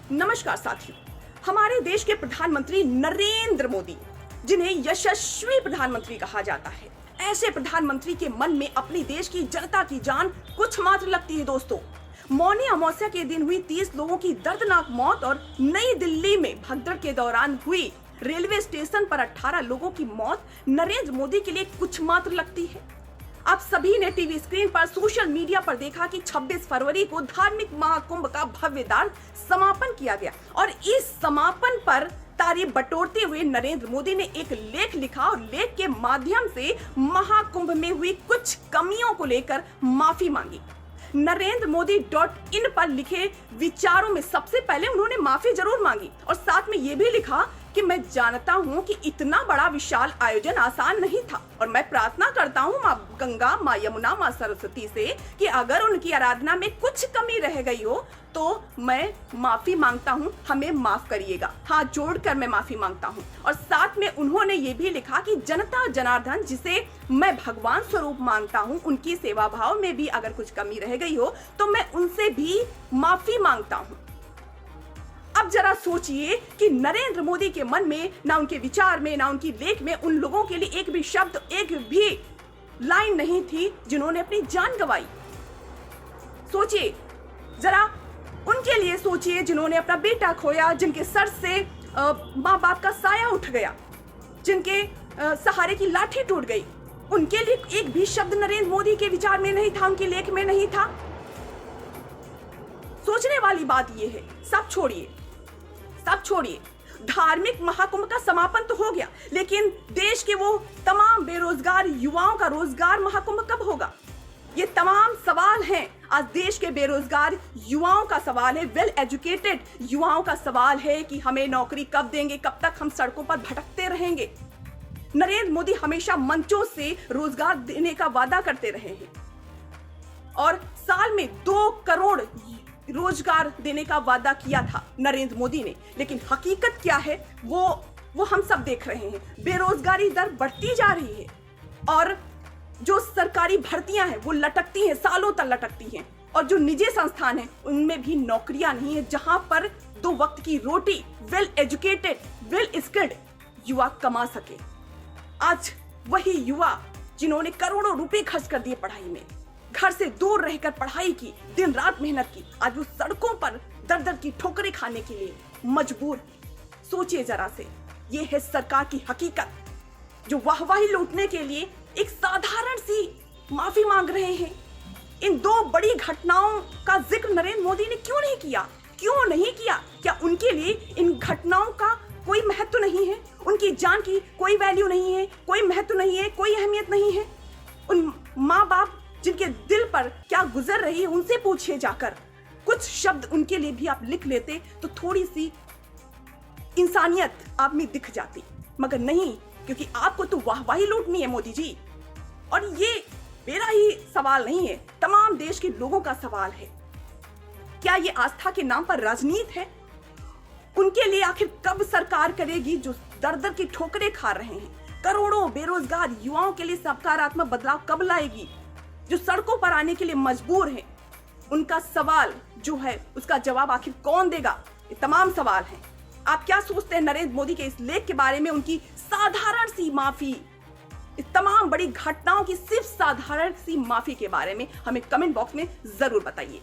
नमस्कार साथियों, हमारे देश के प्रधानमंत्री नरेंद्र मोदी, जिन्हें यशस्वी प्रधानमंत्री कहा जाता है, ऐसे प्रधानमंत्री के मन में अपने देश की जनता की जान कुछ मात्र लगती है। दोस्तों, मौनी अमावस्या के दिन हुई 30 लोगों की दर्दनाक मौत और नई दिल्ली में भगदड़ के दौरान हुई रेलवे स्टेशन पर 18 लोगों की मौत नरेंद्र मोदी के लिए कुछ मात्र लगती है। आप सभी ने टीवी स्क्रीन पर, सोशल मीडिया पर देखा कि 26 फरवरी को धार्मिक महाकुंभ का भव्यदार समापन किया गया और इस समापन पर तारीफ बटोरते हुए नरेंद्र मोदी ने एक लेख लिखा और लेख के माध्यम से महाकुंभ में हुई कुछ कमियों को लेकर माफी मांगी। NarendraModi.in पर लिखे विचारों में सबसे पहले उन्होंने माफी जरूर मांगी और साथ में ये भी लिखा कि मैं जानता हूं कि इतना बड़ा विशाल आयोजन आसान नहीं था और मैं प्रार्थना करता हूं माँ गंगा, माँ यमुना, माँ सरस्वती से कि अगर उनकी आराधना में कुछ कमी रह गई हो तो मैं माफी मांगता हूं, हमें माफ करिएगा। हाथ जोड़कर मैं माफी मांगता हूं। और साथ में उन्होंने ये भी लिखा कि जनता जनार्दन, जिसे मैं भगवान स्वरूप मानता हूं, उनकी सेवा भाव में भी अगर कुछ कमी रह गई हो तो मैं उनसे भी माफी मांगता हूं। अब जरा सोचिए कि नरेंद्र मोदी के मन में, ना उनके विचार में, ना उनकी लेख में उन लोगों के लिए एक भी शब्द, एक भी लाइन नहीं थी जिन्होंने अपनी जान गंवाई। सोचिए, जरा उनके लिए सोचिए जिन्होंने अपना बेटा खोया, जिनके सर से माँ बाप का साया उठ गया, जिनके सहारे की लाठी टूट गई। उनके लिए एक भी शब्द नरेंद्र मोदी के विचार में नहीं था, उनकी लेख में नहीं था। सोचने वाली बात यह है। सब छोड़िए, धार्मिक महाकुंभ का समापन तो हो गया, लेकिन देश के वो तमाम बेरोजगार युवाओं का रोजगार महाकुंभ कब होगा? ये तमाम सवाल हैं। आज देश के बेरोजगार युवाओं का सवाल है, वेल एजुकेटेड युवाओं का सवाल है कि हमें नौकरी कब देंगे, कब तक हम सड़कों पर भटकते रहेंगे। नरेंद्र मोदी हमेशा मंचों से रोजगार देने का वादा करते रहे हैं और साल में 2 करोड़ रोजगार देने का वादा किया था नरेंद्र मोदी ने, लेकिन हकीकत क्या है वो हम सब देख रहे हैं। बेरोजगारी दर बढ़ती जा रही है और जो सरकारी भर्तियां हैं वो लटकती हैं, सालों तक लटकती हैं, और जो निजी संस्थान हैं उनमें भी नौकरियां नहीं है जहां पर 2 वक्त की रोटी वेल एजुकेटेड, वेल स्किल्ड युवा कमा सके। आज वही युवा जिन्होंने करोड़ों रुपए खर्च कर दिए पढ़ाई में, घर से दूर रहकर पढ़ाई की, दिन रात मेहनत की, आज वो सड़कों पर दर दर की ठोकरें खाने के लिए मजबूर। सोचिए जरा से, ये है सरकार की हकीकत, जो वाहवाही लूटने के लिए एक साधारण सी माफी मांग रहे हैं। इन 2 बड़ी घटनाओं का जिक्र नरेंद्र मोदी ने क्यों नहीं किया? क्या उनके लिए इन घटनाओं का कोई महत्व नहीं है? उनकी जान की कोई वैल्यू नहीं है, कोई महत्व नहीं है, कोई अहमियत नहीं है? उन माँ बाप जिनके दिल पर क्या गुजर रही है उनसे पूछिए जाकर। कुछ शब्द उनके लिए भी आप लिख लेते तो थोड़ी सी इंसानियत आप में दिख जाती, मगर नहीं, क्योंकि आपको तो वाहवाही लूटनी है मोदी जी। और ये मेरा ही सवाल नहीं है, तमाम देश के लोगों का सवाल है। क्या ये आस्था के नाम पर राजनीति है? उनके लिए आखिर कब सरकार करेगी जो दर दर की ठोकरें खा रहे हैं? करोड़ों बेरोजगार युवाओं के लिए सकारात्मक बदलाव कब लाएगी? जो सड़कों पर आने के लिए मजबूर हैं, उनका सवाल जो है उसका जवाब आखिर कौन देगा? ये तमाम सवाल हैं। आप क्या सोचते हैं नरेंद्र मोदी के इस लेख के बारे में, उनकी साधारण सी माफी, इस तमाम बड़ी घटनाओं की सिर्फ साधारण सी माफी के बारे में हमें कमेंट बॉक्स में जरूर बताइए।